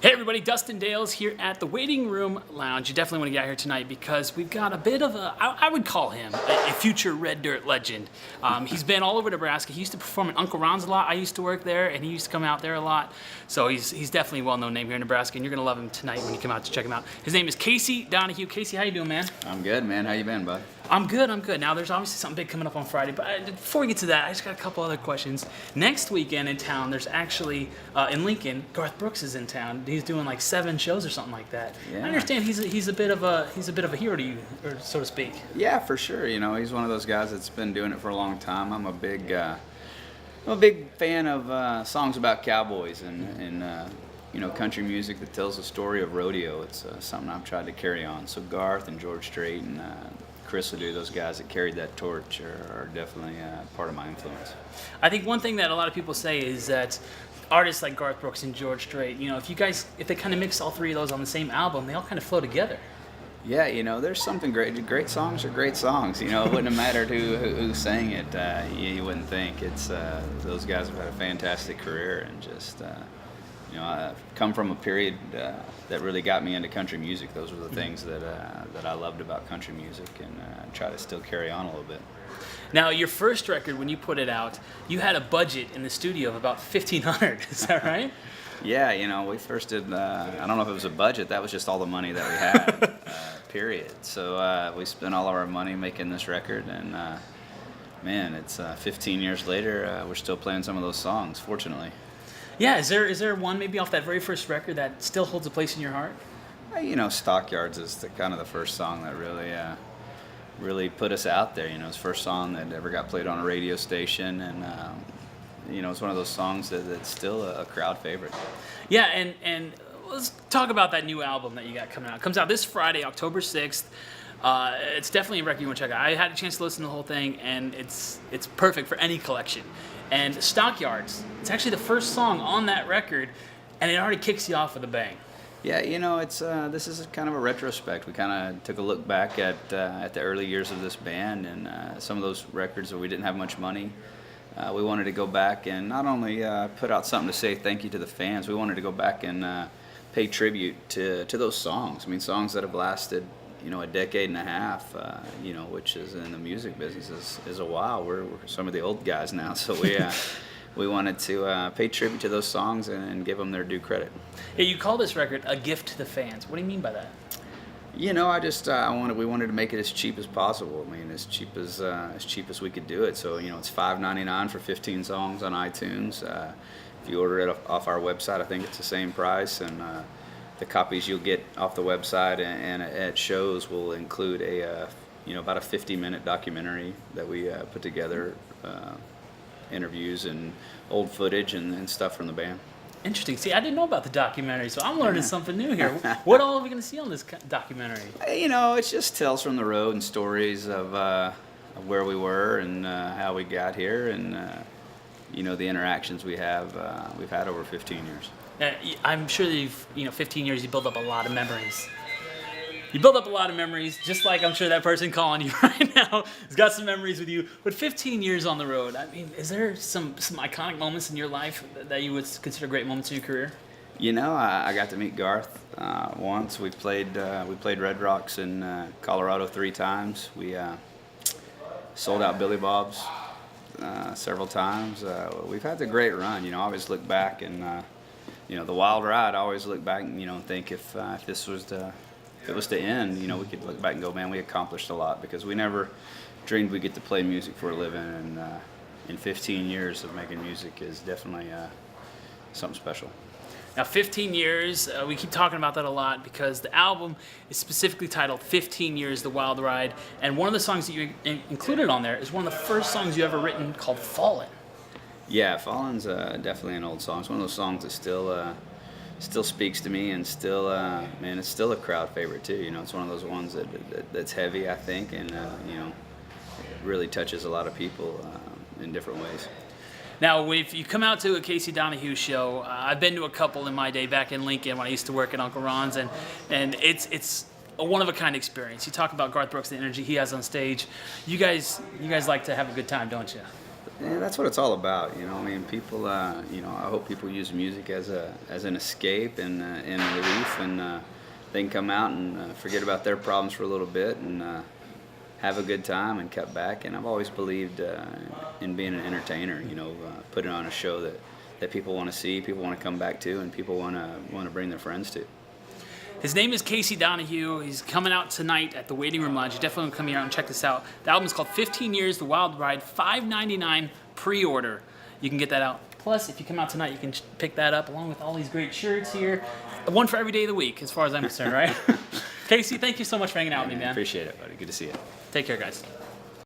Hey everybody, Dustin Dales here at the Waiting Room Lounge. You definitely want to get out here tonight because we've got a bit of I would call him a future Red Dirt legend. He's been all over Nebraska. He used to perform at Uncle Ron's a lot. I used to work there and he used to come out there a lot. So he's definitely a well-known name here in Nebraska and you're going to love him tonight when you come out to check him out. His name is Casey Donahew. Casey, how you doing, man? I'm good, man. How you been, bud? I'm good. Now, there's obviously something big coming up on Friday, but before we get to that, I just got a couple other questions. Next weekend in town, there's actually, in Lincoln, Garth Brooks is in town. He's doing like 7 shows or something like that. Yeah. I understand he's a bit of a hero to you, or so to speak. Yeah, for sure. You know, he's one of those guys that's been doing it for a long time. I'm a big fan of songs about cowboys and country music that tells the story of rodeo. It's something I've tried to carry on. So Garth and George Strait and Chris Ledoux, those guys that carried that torch are definitely part of my influence. I think one thing that a lot of people say is that artists like Garth Brooks and George Strait, if they kind of mix all three of those on the same album, they all kind of flow together. Yeah, there's something great. Great songs are great songs. It wouldn't have mattered who sang it. You wouldn't think. It's those guys have had a fantastic career and just. I come from a period that really got me into country music. Those were the things that I loved about country music, and try to still carry on a little bit. Now, your first record, when you put it out, you had a budget in the studio of about $1,500. Is that right? Yeah, we first did. I don't know if it was a budget. That was just all the money that we had. Period. So we spent all of our money making this record, and man, it's 15 years later. We're still playing some of those songs, fortunately. Yeah, is there one maybe off that very first record that still holds a place in your heart? Stockyards is kind of the first song that really put us out there. It's the first song that ever got played on a radio station, and it's one of those songs that's still a crowd favorite. Yeah, and let's talk about that new album that you got coming out. It comes out this Friday, October 6th. It's definitely a record you want to check out. I had a chance to listen to the whole thing, and it's perfect for any collection. And Stockyards, it's actually the first song on that record, and it already kicks you off with a bang. Yeah, it's this is kind of a retrospect. We kind of took a look back at the early years of this band, and some of those records where we didn't have much money. We wanted to go back and not only put out something to say thank you to the fans, we wanted to go back and pay tribute to those songs. I mean, songs that have lasted a decade and a half, which is in the music business is a while. We're some of the old guys now, so we wanted to pay tribute to those songs and give them their due credit. Yeah, you call this record a gift to the fans. What do you mean by that? We wanted to make it as cheap as possible. I mean, as cheap as we could do it. So it's $5.99 for 15 songs on iTunes. If you order it off our website, I think it's the same price, and the copies you'll get off the website and at shows will include about a 50-minute documentary that we put together, interviews and old footage and stuff from the band. Interesting. See, I didn't know about the documentary, so I'm learning something new here. What all are we going to see on this documentary? It's just tales from the road and stories of where we were and how we got here, and the interactions we've had over 15 years. I'm sure that 15 years, you build up a lot of memories. You build up a lot of memories, just like I'm sure that person calling you right now has got some memories with you. But 15 years on the road, I mean, is there some iconic moments in your life that you would consider great moments in your career? I got to meet Garth once. We played Red Rocks in Colorado 3 times. We sold out Billy Bob's several times. We've had a great run. I always look back and the wild ride. I always look back and think if this was to end, we could look back and go, man, we accomplished a lot, because we never dreamed we'd get to play music for a living, and in 15 years of making music is definitely something special. Now, 15 years, we keep talking about that a lot because the album is specifically titled 15 Years, The Wild Ride, and one of the songs that you included on there is one of the first songs you ever written called Fallin'. Yeah, Fallen's definitely an old song. It's one of those songs that still speaks to me, and still, it's still a crowd favorite too. It's one of those ones that's heavy, I think, and it really touches a lot of people in different ways. Now, if you come out to a Casey Donahew show, I've been to a couple in my day back in Lincoln when I used to work at Uncle Ron's, and it's a one-of-a-kind experience. You talk about Garth Brooks, the energy he has on stage. You guys like to have a good time, don't you? Yeah, that's what it's all about, you know. I mean, people, you know, I hope people use music as an escape and relief, and they can come out and forget about their problems for a little bit and have a good time and cut back. And I've always believed in being an entertainer, you know, putting on a show that people want to see, people want to come back to, and people want to bring their friends to. His name is Casey Donahew. He's coming out tonight at the Waiting Room Lounge. You definitely want to come here and check this out. The album is called 15 Years, The Wild Ride, $5.99 pre-order. You can get that out. Plus, if you come out tonight, you can pick that up along with all these great shirts here. One for every day of the week, as far as I'm concerned, right? Casey, thank you so much for hanging out with me, man. Appreciate it, buddy. Good to see you. Take care, guys.